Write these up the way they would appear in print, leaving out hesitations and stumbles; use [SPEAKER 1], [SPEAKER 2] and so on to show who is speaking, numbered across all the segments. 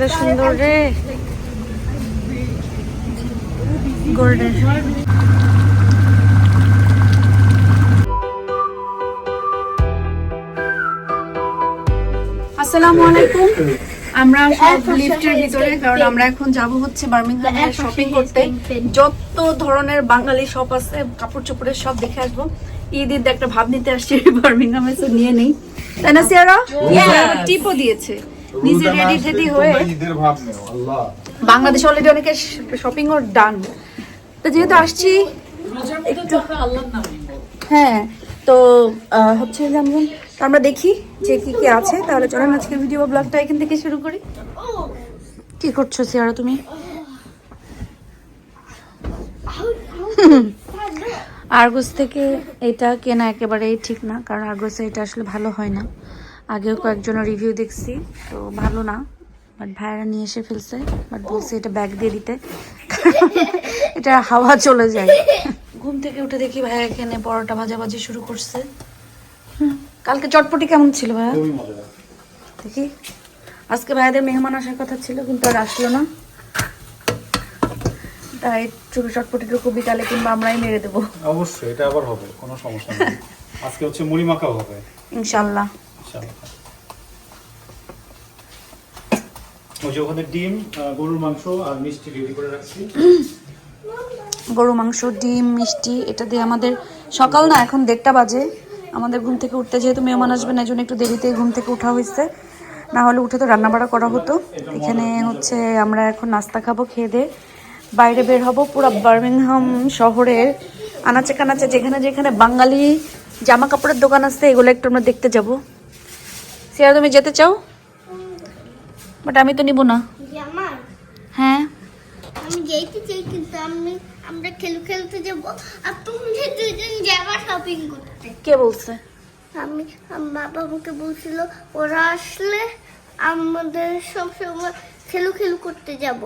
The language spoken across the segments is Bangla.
[SPEAKER 1] আসলে সুন্দর রে গোল্ডেন। আসসালামু আলাইকুম। আমরা সব লিফটের ভিতরে, কারণ আমরা এখন যাব হচ্ছে বার্মিংহামে শপিং করতে। যত ধরনের বাঙালি শপ আছে, কাপড় চোপড়ের সব দেখে আসবো। ঈদের একটা ভাব নিতে আসছি বার্মিংহামে, তো নিয়ে নেই, তাই না সিয়ারা? টিপও দিয়েছে নিজে রেডি টেডি হয়ে। বাংলাদেশ অলরেডি অনেকে শপিং ও ডান, তো যেহেতু আসছি হ্যাঁ, তো হচ্ছে যেমন আমরা দেখি যে কি কি আছে। তাহলে চলেন আজকের ভিডিও ব্লগটা এখান থেকে শুরু করি। কি করছো সিয়ারা তুমি? আর্গস থেকে এটা কেনা একেবারেই ঠিক না, কারণ আর্গসে এটা আসলে ভালো হয় না। আগেও কয়েকজনের রিভিউ দেখছি, তো ভালো না। বাট ভাইয়ারা নিয়ে এসে ফেলছে, বাট বলছে এটা ব্যাগ দিয়ে দিতে, এটা হাওয়া চলে যায়। ঘুম থেকে উঠে দেখি ভাইয়া এখানে পরোটা ভাজাভাজি শুরু করছে। কালকে চটপটি কেমন ছিল ভাইয়া? দেখি, আজকে ভাইয়াদের মেহমান আসার কথা ছিল কিন্তু আর আসলো না, তাই চটপটিটুকু বিকালে কিংবা আমরাই মেরে দেবো।
[SPEAKER 2] অবশ্যই এটা আবার হবে, কোনো সমস্যা নেই। আজকে হচ্ছে মুড়ি মাখাও হবে
[SPEAKER 1] ইনশাআল্লাহ।
[SPEAKER 2] ওই যে ওখানে ডিম, গরুর মাংস আর মিষ্টি রেডি করে রাখছি।
[SPEAKER 1] গরু মাংস, ডিম, মিষ্টি, এটা দিয়ে আমাদের সকাল না, এখন 1:30 বাজে। আমাদের ঘুম থেকে উঠতে যেহেতু মেহমান আসবে না, এই জন্য একটু দেরিতে ঘুম থেকে উঠা হয়েছে, না হলে উঠে তো রান্নাবাড়া করা হতো। এখানে হচ্ছে আমরা এখন নাস্তা খাবো, খেয়ে দিয়ে বাইরে বের হব। পুরো বার্মিংহাম শহরের আনাচে কানাচে যেখানে যেখানে বাঙালি জামা কাপড়ের দোকান আছে, এগুলো একটু আমরা দেখতে যাব। সিয়ারা তুমি যেতে চাও? বাট আমি তো নিব না। হ্যাঁ
[SPEAKER 3] আমি যেতে চাই, কিন্তু আমরা খেলতে যাব, আর তুমি দুজন যাবা শপিং করতে।
[SPEAKER 1] কে বলছে?
[SPEAKER 3] বাবা আমাকে বলছিল ওরা আসলে আমাদের সব সময় খেলু করতে যাব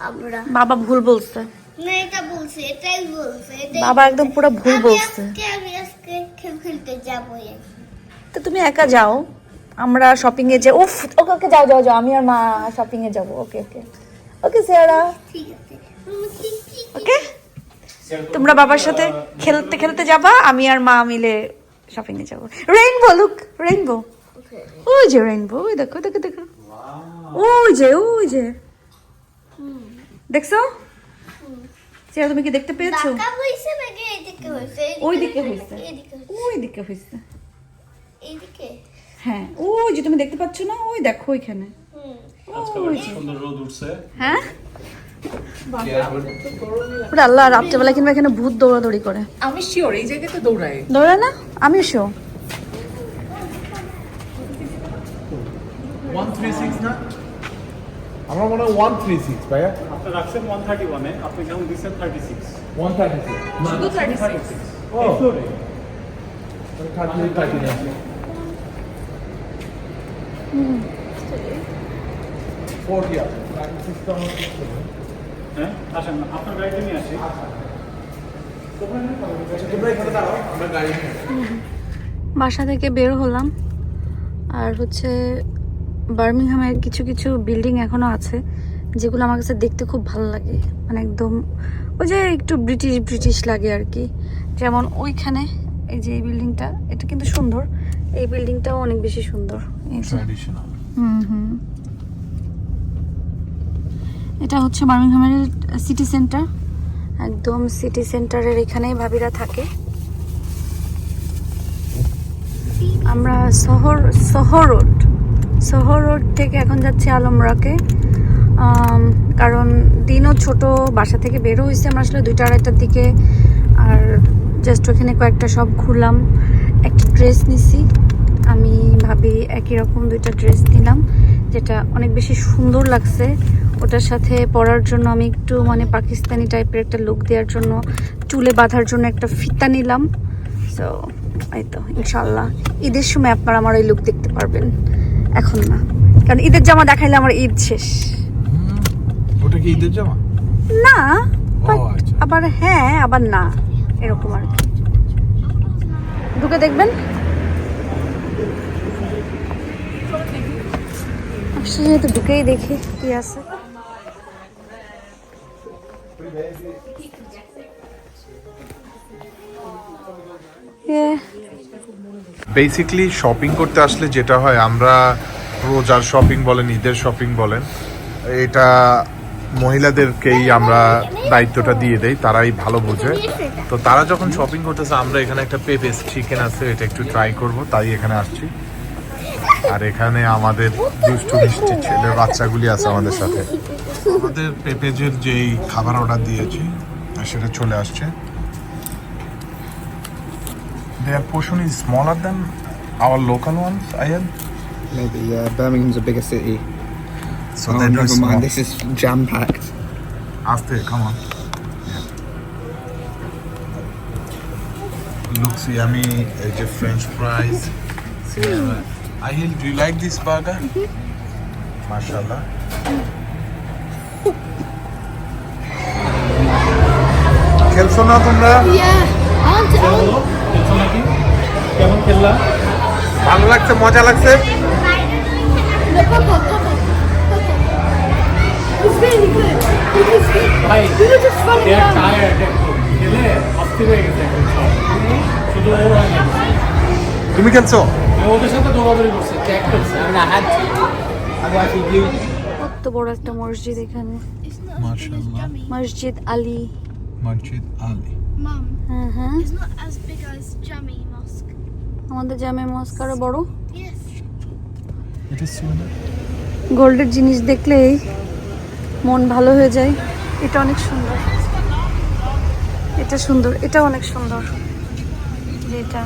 [SPEAKER 3] আমরা।
[SPEAKER 1] বাবা ভুল বলছে
[SPEAKER 3] না, এটা বলছে, এটাই বলছে,
[SPEAKER 1] বাবা একদম পুরো ভুল বলছে।
[SPEAKER 3] আমি আজকে খেলতে যাবো।
[SPEAKER 1] তো তুমি একা যাও, আমরা শপিং এ যাই। উফ, ওকে ওকে, যাও যাও যাও, আমি আর মা শপিং এ যাবো। ওকে ওকে ওকে সিয়ারা,
[SPEAKER 3] ঠিক আছে।
[SPEAKER 1] ওকে। তোমরা বাবার সাথে খেলতে খেলতে যাবা, আমি আর মা মিলে শপিং এ যাবো। রেইনবো, লুক রেইনবো, ওই যে রেইনবো, ওই দেখো দেখো দেখো, ওই যে দেখছো? সিয়ারা তুমি কি দেখতে পেয়েছো?
[SPEAKER 3] বাঁকা হইছে নাকি এইদিকে হইছে?
[SPEAKER 1] ওইদিকে হইছে, ওইদিকে হইছে,
[SPEAKER 3] এইদিকে।
[SPEAKER 1] হ্যাঁ ওই যে তুমি দেখতে পাচ্ছ না, ওই দেখো ওইখানে।
[SPEAKER 2] সুন্দর রোদ উঠছে।
[SPEAKER 1] হ্যাঁ আল্লাহ, রাত্রেবেলা কিংবা এখানে ভূত দৌড়াদৌড়ি করে।
[SPEAKER 4] আমি শিওর এই জায়গাতে দৌড়ায়।
[SPEAKER 1] দৌড়ায় না? আমিও শো।
[SPEAKER 5] 136 না, আমরা মনে হয় 136 ভাইয়া।
[SPEAKER 2] আপনি রাখছেন 131 এ, আপনি যেমন দিচ্ছেন 36।
[SPEAKER 5] 136
[SPEAKER 4] শুধু 36।
[SPEAKER 5] ও ফ্লোরে 30 আছে। 40 আছে, 36 তো আমার ঠিক আছে।
[SPEAKER 2] হ্যাঁ আসেন না, আপনার গাড়িতে নিয়ে আসি।
[SPEAKER 5] তোমরা এখানে দাঁড়াও, আমরা গাড়ি নিয়ে আসি।
[SPEAKER 1] বাসা থেকে বের হলাম, আর হচ্ছে বার্মিংহামের কিছু কিছু বিল্ডিং এখনো আছে যেগুলো আমার কাছে দেখতে খুব ভালো লাগে, মানে একদম ওই যে একটু ব্রিটিশ ব্রিটিশ লাগে আর কি। যেমন ওইখানে এই যে এই বিল্ডিংটা, এটা কিন্তু সুন্দর, এই বিল্ডিংটাও অনেক বেশি সুন্দর। এটা হচ্ছে বার্মিংহামের সিটি সেন্টার, একদম সিটি সেন্টারের এখানেই ভাবিরা থাকে। আমরা শহর রোড থেকে এখন যাচ্ছি আলমরাকে, কারণ দিনও ছোট, বাসা থেকে বেরো হয়েছে আমরা আসলে 2টা-2:30টার দিকে। আর জাস্ট ওখানে কয়েকটা সব ঘুরলাম, একটা ড্রেস নিছি। আমি ভাবি একই রকম 2টা ড্রেস নিলাম, যেটা অনেক বেশি সুন্দর লাগছে। ওটার সাথে পরার জন্য আমি একটু মানে পাকিস্তানি টাইপের একটা লুক দেওয়ার জন্য চুলে বাঁধার জন্য একটা ফিতা নিলাম। সো এই তো ইনশাল্লাহ ঈদের সময় আপনারা আমার এই লুক দেখতে পারবেন, এখন না, কারণ ঈদের জামা দেখাইলে আমার ঈদ শেষ।
[SPEAKER 5] ওটা কি ঈদের জামা?
[SPEAKER 1] না,
[SPEAKER 5] আচ্ছা।
[SPEAKER 1] আবার হ্যাঁ আবার না, এরকম আর কি। ঢুকে দেখবেন। আসলে যেহেতু ঢুকেই দেখি কি আছে।
[SPEAKER 5] বেসিক্যালি শপিং করতে আসলে যেটা হয়, আমরা রোজার শপিং বলেন, ঈদের শপিং বলেন, এটা মহিলাদেরকেই আমরা দায়িত্বটা দিয়ে দেই, তারাই ভালো বোঝে। তো তারা যখন শপিং করতেছে, আমরা এখানে একটা পেপেস চিকেন আছে, এটা একটু ট্রাই করব, তাই এখানে আসছি। আর এখানে আমাদের দুষ্টু মিষ্টি ছেলে বাচ্চাগুলি আছে আমাদের সাথে। আমাদের পেপেজের যেই খাবার অর্ডার দিয়েছি সেটা চলে আসছে। Their portion is smaller than our local ones, Ayad.
[SPEAKER 6] Maybe, yeah. Birmingham's a bigger city.
[SPEAKER 5] So
[SPEAKER 6] Oh,
[SPEAKER 5] they're
[SPEAKER 6] never
[SPEAKER 5] small.
[SPEAKER 6] mind. This is jam-packed.
[SPEAKER 5] Aste, come on. Looks yummy. A French fries. Ayad, do you like this burger? Mashallah. খেলছো না তোমরা?
[SPEAKER 2] খেলছো নাকি? কেমন খেললা?
[SPEAKER 5] ভালো লাগছে, মজা লাগছে?
[SPEAKER 2] ভাই they are tired একদম। খেলে অস্থির হয়ে গেছে একদম সব। শুধু ও হয় না।
[SPEAKER 5] তুমি খেলছো?
[SPEAKER 2] ওদের সাথে দৌড়াদৌড়ি করছে, ট্যাগ করছে।
[SPEAKER 1] কত বড় একটা মসজিদ এখানে,
[SPEAKER 5] মাশাআল্লাহ।
[SPEAKER 1] মসজিদ আলী।
[SPEAKER 5] মসজিদ আলী।
[SPEAKER 3] Mum,
[SPEAKER 1] হ্যাঁ হ্যাঁ,
[SPEAKER 3] it's not as big as Jami Mosque.
[SPEAKER 1] আমাদের জামে মস্ক আরো বড়।
[SPEAKER 3] Yes.
[SPEAKER 5] It is similar.
[SPEAKER 1] গোল্ডের জিনিস দেখলেই মন ভালো হয়ে যায়। এটা অনেক সুন্দর, এটা সুন্দর, এটা অনেক সুন্দর। যেটা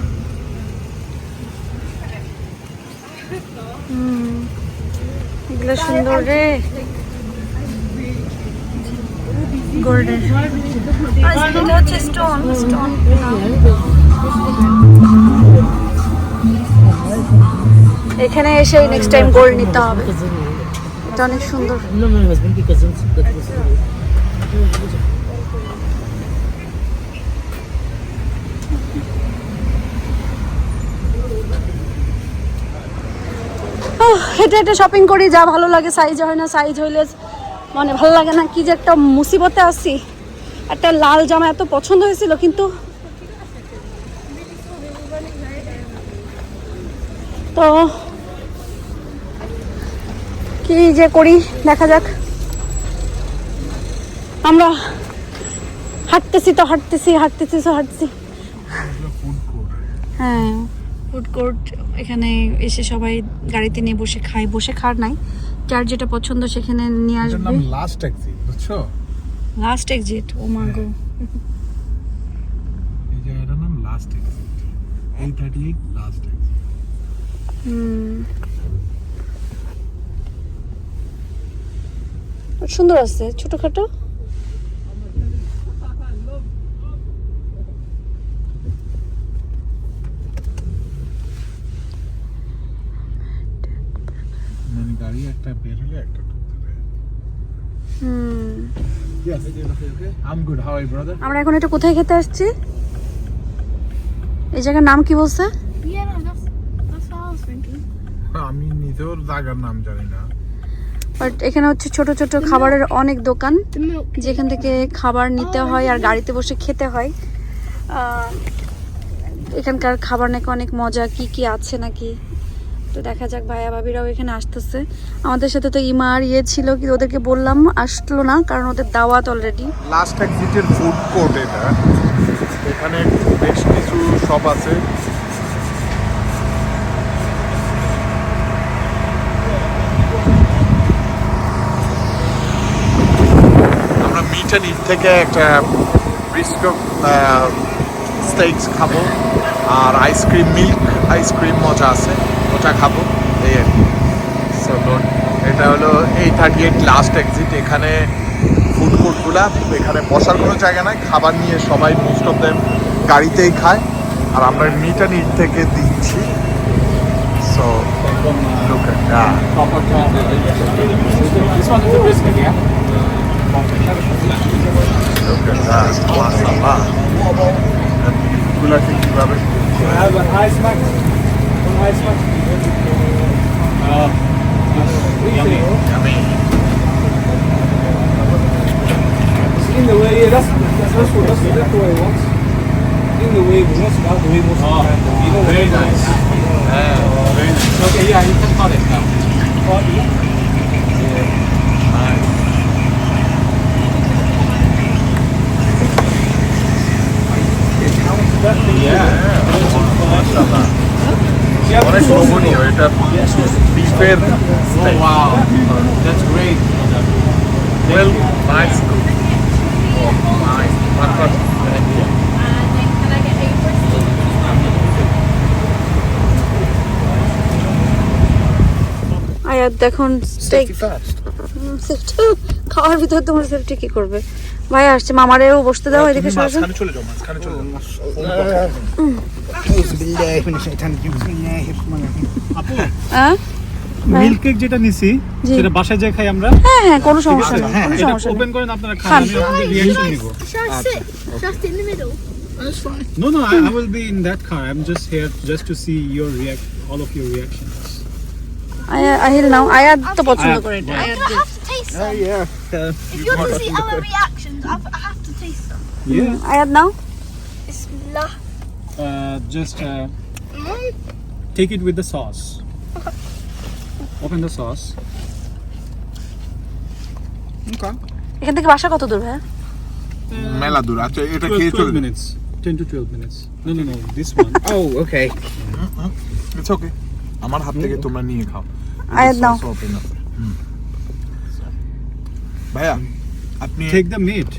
[SPEAKER 1] এগুলো সুন্দর রে, গোল্ডের। এটা হচ্ছে স্টোন, স্টোন। এখানে এসে নেক্সট টাইম গোল্ড নিতে হবে। এটা অনেক সুন্দর।
[SPEAKER 7] No, my husband की cousins that was
[SPEAKER 1] এটা একটা শপিং করি, যা ভালো লাগে। সাইজ হয় না, সাইজ হইলে মানে ভালো লাগে না। কি যে একটা মুসিবতে আছি। একটা লাল জামা এত পছন্দ হয়েছিল, কিন্তু তো কি যে করি দেখা যাক। আমরা হাঁটতেছি তো হাঁটতেছি, হাঁটতেছি তো হাঁটছি। হ্যাঁ, ফুড কোর্ট। এখানে এসে সবাই গাড়িতে নিয়ে বসে খায়। বসে খাওয়ার নাই, যার যেটা পছন্দ সেখানে নিয়ে
[SPEAKER 5] এটার
[SPEAKER 1] আসবে।
[SPEAKER 5] নাম লাস্ট এক্সিট, বুঝছো?
[SPEAKER 1] Last exit. ও মা গো,
[SPEAKER 5] এই জায়গাটার নাম লাস্ট এক্সিট। 838 last exit.
[SPEAKER 1] সুন্দর আছে, ছোটখাটো।
[SPEAKER 5] মানে গাড়ি একটা বের হলে একটা ঢুকতে দেয়। Yes. I'm good. How are you, brother?
[SPEAKER 1] আমরা এখন এটা কোথায় খেতে আসছি? এই জায়গার নাম কি বলছে?
[SPEAKER 3] Yeah, no, that's what I was thinking.
[SPEAKER 5] আমি নিজেও জায়গার নাম জানি না।
[SPEAKER 1] বাট এখানে হচ্ছে ছোট ছোট খাবারের অনেক দোকান,
[SPEAKER 3] The milk.
[SPEAKER 1] যেখান থেকে খাবার নিতে হয় আর গাড়িতে বসে খেতে হয়। এখানকার খাবার নাকি অনেক মজা, কি কি আছে নাকি। তো দেখা যাক, ভাইয়া ভাবিরাও এখানে আসতেছে আমাদের সাথে। তো ইমা আর ইয়ে ছিল, কি ওদেরকে বললাম, আসলো না কারণ ওদের দাওয়াত অলরেডি।
[SPEAKER 5] লাস্ট এক্সিটের ফুড কোর্ট এটা। এখানে বেশ কিছু শপ আছে। আমরা মিট অ্যান্ড ইট থেকে একটা ব্রিস্কো স্টেকস খাবো, আর আইসক্রিম, মিল্ক আইসক্রিম মজা আছে, ওটা খাবো। এই আর কি। সো এটা হলো 838 লাস্ট এক্সিট। এখানে ফুড কোর্টগুলা, এখানে বসার কোনো জায়গা নাই, খাবার নিয়ে সবাই মোস্ট অফ দেম গাড়িতেই খায়। আর আমরা মিট অ্যান্ড ইট থেকে দিচ্ছি। So look at that.
[SPEAKER 2] Proper job. This one is a biscuit, yeah?
[SPEAKER 5] Look at that. মাশাআল্লাহ। এগুলাকে কিভাবে
[SPEAKER 2] I have an ice max. One ice max. Yummy.
[SPEAKER 5] Yummy.
[SPEAKER 2] In the way, that's the way it works. In the way, we must have the way most of the time. You know, very nice. Very nice. Okay, yeah, you can cut it now. Cut it. Nice. Yeah.
[SPEAKER 5] মাশাআল্লাহ। অনেক লোভনীয় এটা বিফের
[SPEAKER 2] Oh, wow. That's great.
[SPEAKER 5] well nice cooking. Oh, nice.
[SPEAKER 1] আয়াত দেখুন স্টেক
[SPEAKER 6] Safety first.
[SPEAKER 1] খাওয়ার ভিতরে তোমার সেফটি কি করবে? ভাই আসছে, মামারেও বসতে দাও এদিকে সরাসরি।
[SPEAKER 5] মাঝখানে চলে যাও, মাঝখানে চলে যাও।
[SPEAKER 6] أعوذ بالله من الشيطان الرجيم. بسم الله الرحمن الرحيم.
[SPEAKER 1] হ্যাঁ
[SPEAKER 2] মিল্ক কেক যেটা নিছি
[SPEAKER 1] জি।
[SPEAKER 2] সেটা বাসায় যাই খাই আমরা।
[SPEAKER 1] হ্যাঁ হ্যাঁ, কোনো সমস্যা নেই, কোনো
[SPEAKER 2] এটা
[SPEAKER 1] সমস্যা নেই।
[SPEAKER 2] ওপেন করেন আপনারা খান,
[SPEAKER 1] খান।
[SPEAKER 2] আমি আপনাদের রিঅ্যাকশন নিব।
[SPEAKER 3] Shall I sit? Shall I sit in the middle?
[SPEAKER 6] That's fine.
[SPEAKER 2] No, I will be in that car. I'm just here just to see your all of your reactions.
[SPEAKER 1] Ahil নাও, আয়াত তো পছন্দ করে এটা।
[SPEAKER 3] I have to taste some.
[SPEAKER 6] Yeah.
[SPEAKER 3] If you want to see our reactions, I have to taste some.
[SPEAKER 2] Yeah.
[SPEAKER 1] আয়াত নাও।
[SPEAKER 3] Bismillah.
[SPEAKER 2] Just take it with the sauce. Open the sauce.
[SPEAKER 6] Okay.
[SPEAKER 1] এখান থেকে বাসা কত দূর ভাই?
[SPEAKER 5] মেলা দূর। আচ্ছা এটা
[SPEAKER 2] 12,
[SPEAKER 5] খেয়ে
[SPEAKER 2] 12
[SPEAKER 5] চলে
[SPEAKER 2] minutes. 10 to 12 minutes. No, this one.
[SPEAKER 6] Oh, okay.
[SPEAKER 5] It's okay. আমার হাত থেকে তোমরা নিয়ে খাও।
[SPEAKER 1] আয়াত নাও।
[SPEAKER 5] Sauce open up. ভাইয়া আপনি
[SPEAKER 2] Take the meat.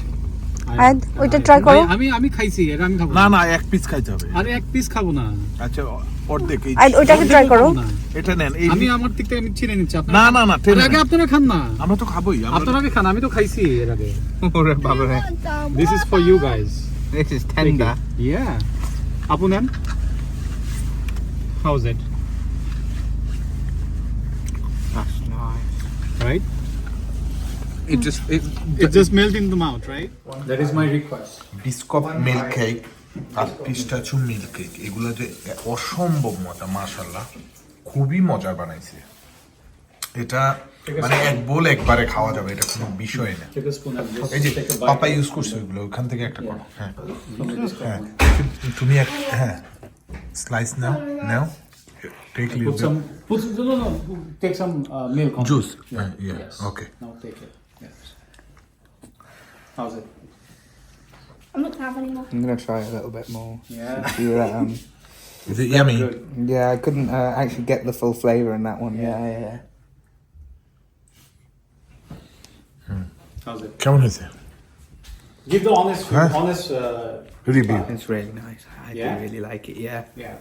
[SPEAKER 1] আয়াত ওইটা ট্রাই করো।
[SPEAKER 2] আমি খাইছি, এটা আমি খাবো
[SPEAKER 5] না না এক পিস খাইতে হবে।
[SPEAKER 2] আরে এক পিস খাবো না।
[SPEAKER 5] আচ্ছা অর্ধেক এই
[SPEAKER 1] আয়াত ওইটাকে ট্রাই করো।
[SPEAKER 2] খাবো না।
[SPEAKER 5] এটা নেন এই
[SPEAKER 2] আমি আমার দিক থেকে আমি ছিনে নিচ্ছি আপনারা।
[SPEAKER 5] না না না টেনে
[SPEAKER 2] আগে
[SPEAKER 5] নেন।
[SPEAKER 2] আপনারা খান না।
[SPEAKER 5] আমরা তো খাবোই
[SPEAKER 2] আপনারা আগে খান, আমি তো খাইছি এর আগে।
[SPEAKER 6] ওরে বাবা রে।
[SPEAKER 2] This is for you guys.
[SPEAKER 6] This is tender.
[SPEAKER 2] Yeah. আপু নেন। How's it?
[SPEAKER 6] That's nice.
[SPEAKER 2] Right? It just melts in the mouth, right? That is my request.
[SPEAKER 5] Biscuit milk cake আর পিস্তাচিও মিল্ক কেক এগুলো যে অসম্ভব মজা, মাশাআল্লাহ খুবই মজা বানাইছে। এটা মানে এক বোল একবারে খাওয়া যাবে, এটা কোনো বিষয় না।
[SPEAKER 2] Take a spoon and just
[SPEAKER 5] এই যে
[SPEAKER 2] take a bite.
[SPEAKER 5] Papa use করছে ওইগুলো, ওখান থেকে একটা করো। হ্যাঁ হ্যাঁ তুমি এক হ্যাঁ স্লাইস নাও নাও take
[SPEAKER 2] Put
[SPEAKER 5] little
[SPEAKER 2] some. No. Take some milk on.
[SPEAKER 5] Juice.
[SPEAKER 2] it.
[SPEAKER 5] হ্যাঁ ইয়া
[SPEAKER 2] Yes.
[SPEAKER 5] Okay.
[SPEAKER 2] Now take it. Yes. How's it?
[SPEAKER 3] I'm not gonna have any more.
[SPEAKER 6] I'm gonna try a little bit more.
[SPEAKER 2] Yeah.
[SPEAKER 5] Is it yummy?
[SPEAKER 2] Good.
[SPEAKER 6] Yeah, I couldn't actually get the full flavour in that one. Yeah.
[SPEAKER 2] How's it?
[SPEAKER 5] কেমন হয়েছে?
[SPEAKER 2] Give the honest,
[SPEAKER 5] Huh?
[SPEAKER 2] honest.
[SPEAKER 5] Review.
[SPEAKER 6] It's really nice. I
[SPEAKER 2] Yeah?
[SPEAKER 6] do really like it. Yeah.
[SPEAKER 2] Yeah.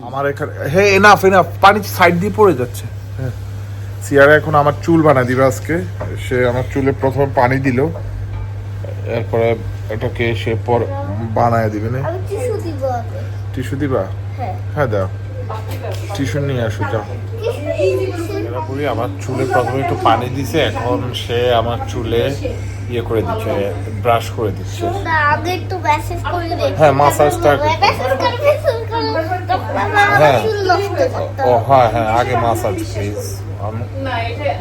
[SPEAKER 5] আমার এখানে হ্যাঁ এনাফ পানি সাইড দিয়ে পড়ে যাচ্ছে। হ্যাঁ সিয়ারা এখন আমার চুল বানা দিবে আজকে। সে আমার চুলে প্রথমে পানি দিল, এরপরে এটাকে সে পর বানায় দিবে না।
[SPEAKER 3] আমি টিস্যু দিব আগে।
[SPEAKER 5] টিস্যু দিবা?
[SPEAKER 3] হ্যাঁ।
[SPEAKER 5] হ্যাঁ দাও, টিস্যু নিয়ে আসো যাও। পুরি আমার চুলে প্রথমে একটু পানি দিছে, এখন সে আমার চুলে ইয়ে করে দিচ্ছে, ব্রাশ করে দিচ্ছে।
[SPEAKER 3] না, আগে একটু ম্যাসেজ করে দে।
[SPEAKER 5] হ্যাঁ, massage-টা
[SPEAKER 3] ম্যাসেজ করে তখন আমার
[SPEAKER 5] হ্যাঁ।
[SPEAKER 3] চুল নষ্ট করতে
[SPEAKER 5] ও
[SPEAKER 3] হবে।
[SPEAKER 5] হ্যাঁ আগে মাসাজ প্লিজ। আমি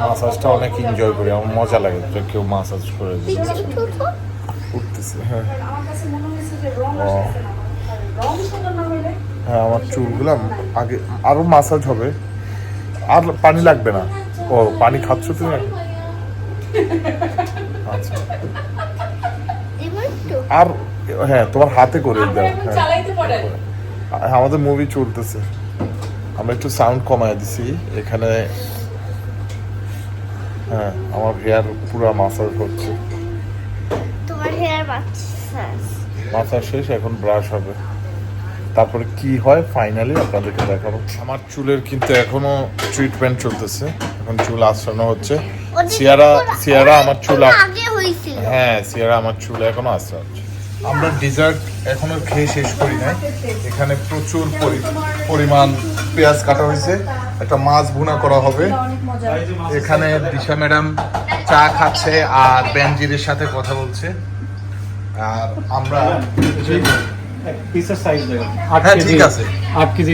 [SPEAKER 5] মাসাজটা অনেক এনজয় করি, আমার মজা লাগে যে কেউ মাসাজ করে দিচ্ছে।
[SPEAKER 3] একটু উঠো।
[SPEAKER 5] উঠতেছে হ্যাঁ। ও হ্যাঁ আমার চুলগুলা আগে আরো মাসাজ হবে, আর পানি লাগবে না। ও পানি খাচ্ছ তুমি? আচ্ছা
[SPEAKER 3] দিব একটু।
[SPEAKER 5] আর হ্যাঁ তোমার হাতে করে দাও। হ্যাঁ আমাদের মুভি চলতেছে, আমরা একটু সাউন্ড কমায় দিছি এখানে। হ্যাঁ আমার হেয়ার পুরো মাসাজ হচ্ছে।
[SPEAKER 3] তোমার হেয়ার বাচ্চা।
[SPEAKER 5] মাসাজ শেষ, এখন ব্রাশ হবে, তারপরে কি হয় ফাইনালি আপনাদেরকে দেখাবো। আমার চুলের কিন্তু এখনো ট্রিটমেন্ট চলতেছে, এখন চুল আঁচড়ানো হচ্ছে। সিয়ারা আমার চুল
[SPEAKER 3] আগে হইছিল।
[SPEAKER 5] হ্যাঁ সিয়ারা আমার চুল এখনো আঁচড়াচ্ছে। আমরা ডিজার্ট এখনো খেয়ে শেষ করি নাই। এখানে প্রচুর পরিমাণ পেঁয়াজ কাটা হয়েছে, একটা মাছ ভুনা করা হবে। এখানে দিশা ম্যাডাম চা খাচ্ছে আর বেনজিরের সাথে কথা বলছে। আর আমরা
[SPEAKER 2] Piece of size there.
[SPEAKER 5] হ্যাঁ ঠিক আছে।
[SPEAKER 2] 8 kg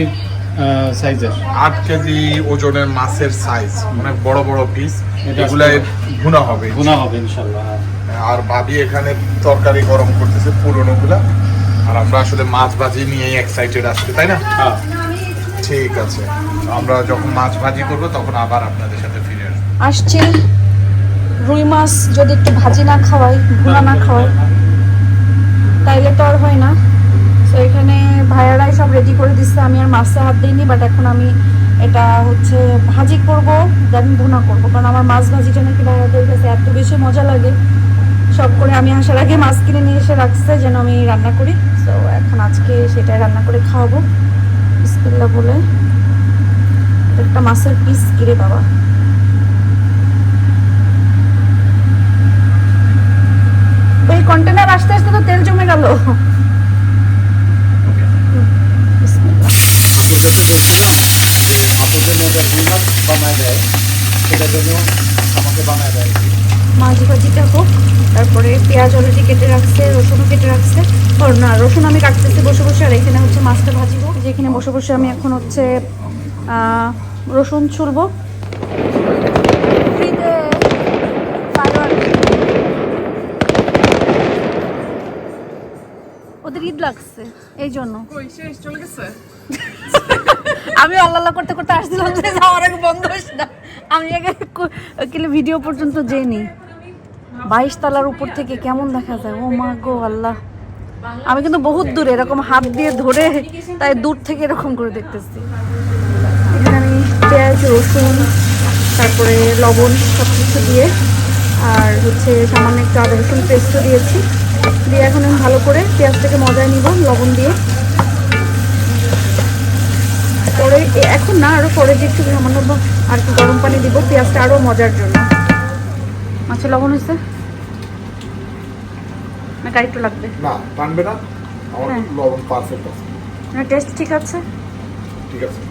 [SPEAKER 2] সাইজের
[SPEAKER 5] 8 কেজি ওজনের মাছের সাইজ, অনেক বড় বড় পিস।
[SPEAKER 2] এটা
[SPEAKER 5] এগুলা ভুনা হবে
[SPEAKER 2] গুণা হবে ইনশাল্লাহ।
[SPEAKER 5] আর ভাবি এখানে তরকারি গরম করতেছে পুরনো গুলা, আর আমরা আসলে মাছ ভাজি নিয়ে এক্সাইটেড আছি, তাই না?
[SPEAKER 2] হ্যাঁ
[SPEAKER 5] ঠিক আছে, আমরা যখন মাছ ভাজি করবো তখন আবার আপনাদের সাথে ফিরে আসবো।
[SPEAKER 1] আসছি। রুই মাছ যদি একটু ভাজি না খাওয়াই, ভুনা না খাওয়াই, তাইলে তো আর হয় না। তো এখানে ভাইয়ারাই সব রেডি করে দিচ্ছে, আমি আর মাছে হাত দিইনি। বাট এখন আমি এটা হচ্ছে ভাজি করব, দেন ভুনা করব, কারণ আমার মাছ ভাজিটা নাকি ভাইয়াদের কাছে এত বেশি মজা লাগে। সব করে আমি আসার আগে মাছ কিনে নিয়ে এসে রাখছে যেন আমি রান্না করি। তো এখন আজকে সেটাই রান্না করে খাওয়াবো বিসমিল্লাহ বলে। একটা মাছের পিস কিরে বাবা। এই কন্টেনার আসতে আসতে তো তেল জমে গেল।
[SPEAKER 2] আপুদের মধ্যে রুই মাছ বানায় দেয়, সেটার জন্য আমাকে বানায় দেয়।
[SPEAKER 1] মাছ ভাজিটা হোক, তারপরে পেঁয়াজ অলরেডি কেটে রাখছে, রসুনও কেটে রাখছে। ওর না, রসুন আমি কাটতেছি বসে বসে, আর এখানে হচ্ছে মাছটা ভাজিব। যেখানে বসে বসে আমি এখন হচ্ছে রসুন ছুলবো। ওদের ঈদ লাগছে এই জন্য।
[SPEAKER 4] কই শেষ চলে গেছে?
[SPEAKER 1] আমি আল্লাহ করতে করতে আসছিলাম যে আমার আগে বন্ধ হইস না, আমি আগে ভিডিও পর্যন্ত জেনি। 22 তলার উপর থেকে কেমন দেখা যায়, ও মা গো আল্লাহ। আমি কিন্তু বহুত দূরে এরকম হাত দিয়ে ধরে, তাই দূর থেকে এরকম করে দেখতেছি। এখানে আমি পেঁয়াজ, রসুন, তারপরে লবণ সব কিছু দিয়ে, আর হচ্ছে সামান্য একটু আদা রসুন পেস্টও দিয়েছি। দিয়ে এখন আমি ভালো করে পেঁয়াজটাকে মজায় নিব লবণ দিয়ে। পরে এখন না, আরও পরে যে একটু সামান্য আর কি গরম পানি দিব পেঁয়াজটা আরও মজার জন্য। মাছে লবণ হয়েছে না, একটু লাগবে?
[SPEAKER 5] না টানবে না, আমার
[SPEAKER 1] হ্যাঁ।
[SPEAKER 5] লবণ পারফেক্ট আছে।
[SPEAKER 1] না টেস্ট ঠিক আছে?
[SPEAKER 5] ঠিক আছে,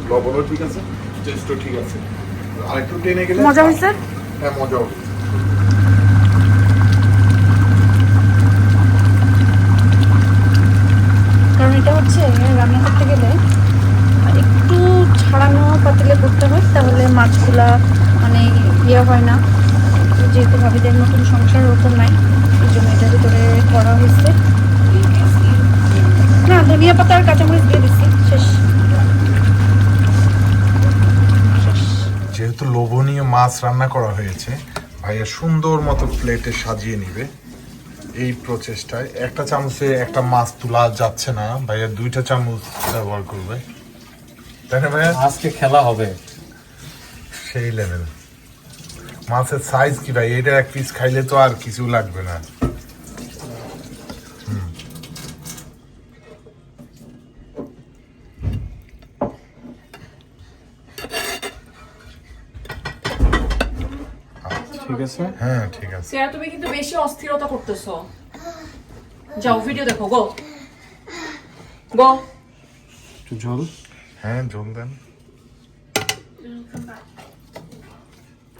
[SPEAKER 5] লবণও ঠিক আছে, টেস্টও ঠিক আছে। আরেকটু টেনে গেলে
[SPEAKER 1] মজা হয়েছে?
[SPEAKER 5] হ্যাঁ মজা হবে।
[SPEAKER 1] কারণ এটা হচ্ছে রান্না করতে গেলে একটু ছাড়ানো পাতিলে করতে হয়, তাহলে মাছগুলা মানে ইয়ে হয় না। যেহেতু ভাবিদের নতুন সংসার ওরকম নাই, এই জন্য এটার ভিতরে করা হয়েছে। না, ধনিয়া পাতা আর কাঁচামরিচ দিয়ে দিচ্ছি, শেষ।
[SPEAKER 5] যেহেতু লোভনীয় মাছ রান্না করা হয়েছে, ভাইয়া সুন্দর মতো প্লেটে সাজিয়ে নিবে। এই প্রচেষ্টায় একটা চামচে একটা মাছ তোলা যাচ্ছে না, ভাইয়া 2টা চামচ ব্যবহার করবে, তাই না ভাইয়া?
[SPEAKER 2] আজকে খেলা হবে
[SPEAKER 5] সেই লেভেল। মাছের সাইজ কি ভাই, এটা এক পিস খাইলে তো আর কিছু লাগবে না।
[SPEAKER 2] ঠিক আছে।
[SPEAKER 5] হ্যাঁ ঠিক আছে।
[SPEAKER 4] সিয়া তুমি কিন্তু বেশি অস্থিরতা করতেছো। যাও ভিডিও দেখো, গো গো।
[SPEAKER 2] একটু ঝোল।
[SPEAKER 5] হ্যাঁ ঝোল দেন।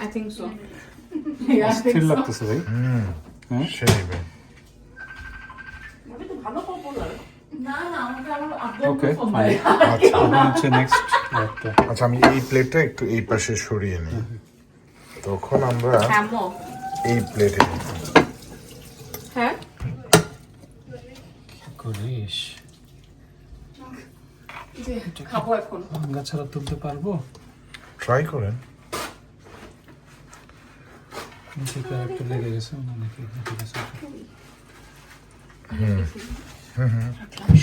[SPEAKER 4] I think so.
[SPEAKER 2] স্থির লাগতেছে ভাই।
[SPEAKER 5] সেই ভাই।
[SPEAKER 2] Okay fine. হচ্ছে নেক্সট একটা।
[SPEAKER 5] আচ্ছা আমি এই প্লেটটা একটু এই পাশে সরিয়ে নিই, তখন আমরা
[SPEAKER 4] হ্যামো।
[SPEAKER 5] এই প্লেটে
[SPEAKER 4] হ্যাঁ
[SPEAKER 2] করিস
[SPEAKER 4] যে খাবো এখন।
[SPEAKER 2] ভাঙ্গা ছাড়া তুলতে পারবো?
[SPEAKER 5] ট্রাই করেন।
[SPEAKER 2] নিচে একটু লেগে গেছে নাকি?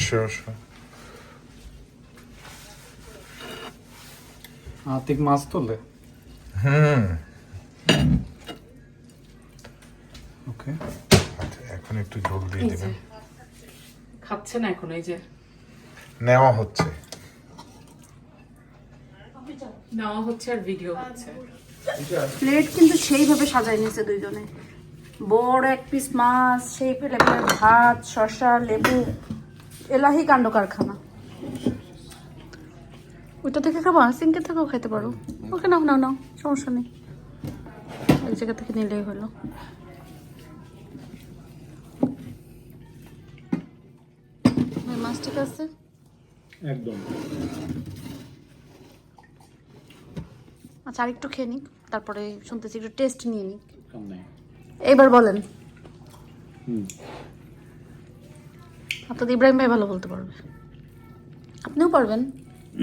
[SPEAKER 5] Sure sure.
[SPEAKER 2] আতিক মাছ তোলে। ওকে
[SPEAKER 5] আচ্ছা এখন একটু ঝোল দিয়ে
[SPEAKER 4] এই যে
[SPEAKER 5] দিবেন।
[SPEAKER 4] খাচ্ছে না এখন, এই যে
[SPEAKER 5] নেওয়া হচ্ছে।
[SPEAKER 4] নেওয়া হচ্ছে আর ভিডিও হচ্ছে।
[SPEAKER 1] প্লেট কিন্তু সেইভাবে সাজাই নিয়েছে দুইজনে। বড় এক পিস মাছ, সেই প্লেটে ভাত, শসা, লেবু, এলাহি কাণ্ড কারখানা। ওইটা থেকে খাবো, সিঙ্কে থেকেও খেতে পারো। ওকে নাও নাও নাও, সমস্যা নেই, এক জায়গা থেকে নিলেই হলো। মাছ ঠিক আছে?
[SPEAKER 8] একদম।
[SPEAKER 1] আচ্ছা আর একটু খেয়ে নিক, তারপরে শুনতেছি একটু টেস্ট নিয়ে নিক।
[SPEAKER 8] কাম নাই।
[SPEAKER 1] এবার বলেন।
[SPEAKER 8] হুম।
[SPEAKER 1] আপনাদের ইব্রাহিম ভাই ভালো বলতে পারবে, আপনিও পারবেন,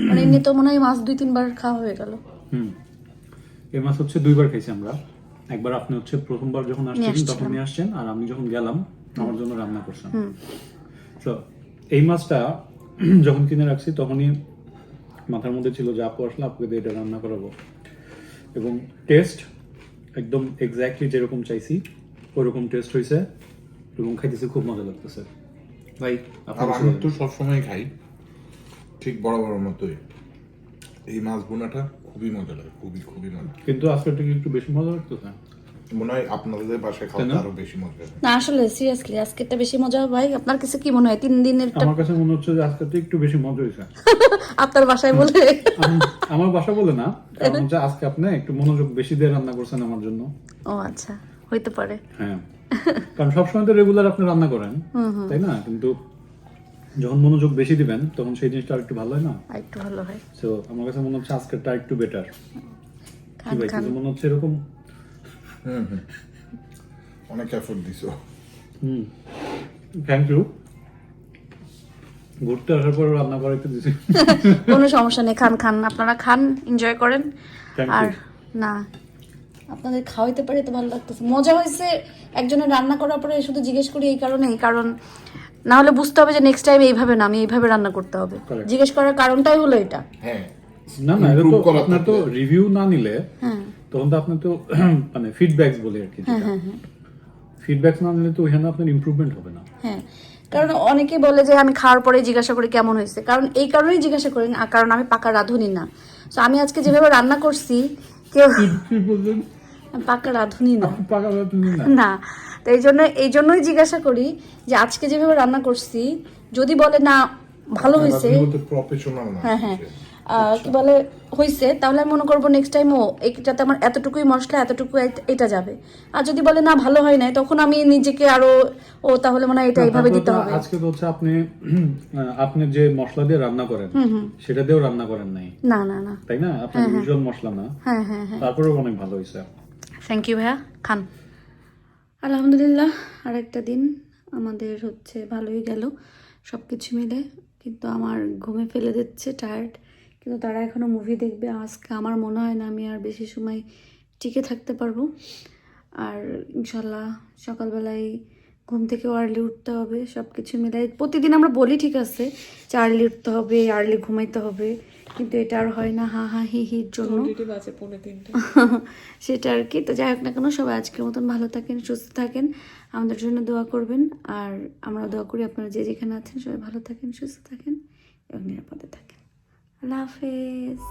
[SPEAKER 1] মানে এমনি তো মনে হয় মাছ 2-3 বার খাওয়া হয়ে গেল।
[SPEAKER 8] হুম, এই মাছ হচ্ছে 2 বার খাইছি আমরা। একবার আপনি হচ্ছে প্রথমবার যখন আসছিলেন তখন নিয়ে আসছেন, আর আমি যখন গেলাম আমার জন্য রান্না করছেন। তো এই মাছটা যখন কিনে রাখছি তখনই মাথার মধ্যে ছিল যে আপু আসলে আপুকে দিয়ে এটা রান্না করাবো, এবং টেস্ট একদম এক্স্যাক্টলি যেরকম চাইছি ওরকম টেস্ট হয়েছে, এবং খাইতেছে খুব মজা লাগতেছে ভাই।
[SPEAKER 5] আর আমি তো সবসময় খাই ঠিক বড় বড় মতোই, এই মাছ বোনাটা খুবই মজা লাগে, খুবই খুবই মজা।
[SPEAKER 8] কিন্তু আজকে একটু বেশি মজা লাগতেছে,
[SPEAKER 5] মনে হয় আপনাদের বাসায় খাওয়া আরো বেশি মজা লাগে।
[SPEAKER 1] না আসলে সিরিয়াসলি আজকেরটা বেশি মজা ভাই। আপনার কাছে কি মনে হয় 3 দিনের?
[SPEAKER 8] আমার কাছে মনে হচ্ছে যে আজকে একটু বেশি মজা হয়েছে।
[SPEAKER 1] আপনার বাসায় বলে?
[SPEAKER 8] আমার বাসা বলে না, কারণ হচ্ছে আজকে আপনি একটু মনোযোগ বেশি দিয়ে রান্না করছেন আমার জন্য।
[SPEAKER 1] ও আচ্ছা, হইতে পারে।
[SPEAKER 8] হ্যাঁ, কারণ সবসময় তো রেগুলার আপনি রান্না করেন, তাই না? কিন্তু যখন মনোযোগ বেশি দিবেন তখন সেই জিনিসটা আরেকটু ভালো হয় না?
[SPEAKER 1] একটু ভালো হয়।
[SPEAKER 8] সো আমার কাছে মনে হচ্ছে আজকেরটা একটু বেটার।
[SPEAKER 1] খান
[SPEAKER 8] কি ভাই,
[SPEAKER 1] খান।
[SPEAKER 8] কিছু মনে হচ্ছে এরকম?
[SPEAKER 5] অনেক এফোর্ট দিছো।
[SPEAKER 8] Thank you. ঘুরতে আসার পর রান্না করাইতে দিছি।
[SPEAKER 1] কোনো সমস্যা নেই, খান খান, আপনারা খান, এনজয় করেন।
[SPEAKER 8] Thank
[SPEAKER 1] আর
[SPEAKER 8] you.
[SPEAKER 1] না আপনাদের খাওয়াইতে পারে তো ভালো লাগতেছে, মজা হয়েছে। একজনের রান্না করার পরে শুধু জিজ্ঞেস করি এই কারণেই, কারণ না হলে বুঝতে হবে যে নেক্সট টাইম এইভাবে না, আমি এইভাবে রান্না করতে হবে।
[SPEAKER 8] Correct.
[SPEAKER 1] জিজ্ঞেস করার কারণটাই হলো এটা।
[SPEAKER 5] হ্যাঁ,
[SPEAKER 8] না না, এটা তো
[SPEAKER 5] Improve করা
[SPEAKER 8] আপনার তো
[SPEAKER 5] থাকলে।
[SPEAKER 8] রিভিউ না নিলে
[SPEAKER 1] হ্যাঁ
[SPEAKER 8] তখন তো আপনি তো মানে ফিডব্যাকস বলে আর কি, ফিডব্যাকস না নিলে তো ওখানে আপনার ইমপ্রুভমেন্ট হবে না।
[SPEAKER 1] হ্যাঁ, কারণ অনেকে বলে যে আমি খাওয়ার পরে জিজ্ঞাসা করি কেমন হয়েছে, কারণ এই কারণেই জিজ্ঞাসা করি না, কারণ আমি পাকা রাঁধুনি না। তো আমি আজকে যেভাবে রান্না করছি কেউ
[SPEAKER 8] কি বললেন?
[SPEAKER 1] আমি পাকা রাঁধুনি না।
[SPEAKER 8] পাকা তুমি না?
[SPEAKER 1] না, তো এই জন্যই জিজ্ঞাসা করি যে আজকে যেভাবে রান্না করছি যদি বলে না ভালো হয়েছে,
[SPEAKER 5] প্রফেশনাল না।
[SPEAKER 1] হ্যাঁ হ্যাঁ কি বলে হয়েছে, তাহলে আমি মনে করবো নেক্সট টাইম এইটাতে আমার এতটুকুই মশলা এতটুকু এটা যাবে। আর যদি বলে না ভালো হয় নাই, তখন আমি নিজেকে আরো তাহলে মনে হয় এটা এইভাবে দিতে হবে।
[SPEAKER 8] আজকে তো হচ্ছে আপনি যে মশলা দিয়ে রান্না করেন সেটা দিয়েও রান্না করেন নাই,
[SPEAKER 1] না না না,
[SPEAKER 8] তাই না? আপনার ইউজুয়াল মশলা না।
[SPEAKER 1] হ্যাঁ হ্যাঁ হ্যাঁ,
[SPEAKER 8] তারপরেও অনেক ভালো হয়েছে।
[SPEAKER 1] থ্যাংক ইউ ভাইয়া, খান। আলহামদুলিল্লাহ, আরেকটা দিন আমাদের হচ্ছে ভালোই গেল সব কিছু মিলে, কিন্তু আমার ঘুমে ফেলে দিচ্ছে, টায়ার্ড। কিন্তু তারা এখনও মুভি দেখবে। আজকে আমার মনে হয় না আমি আর বেশি সময় টিকে থাকতে পারবো। আর ইনশাল্লাহ সকালবেলায় ঘুম থেকে আর্লি উঠতে হবে, সব কিছু মিলাই প্রতিদিন আমরা বলি ঠিক আছে যে আর্লি উঠতে হবে, আর্লি ঘুমাইতে হবে, কিন্তু এটা আর হয় না হা হা হি হির জন্য। সেটা আর কি। তো যাই হোক না কেন, সবাই আজকের মতন ভালো থাকেন, সুস্থ থাকেন, আমাদের জন্য দোয়া করবেন। আর আমরা দোয়া করি আপনারা যে যেখানে আছেন সবাই ভালো থাকেন, সুস্থ থাকেন এবং নিরাপদে থাকেন। আল্লাহ হাফেজ।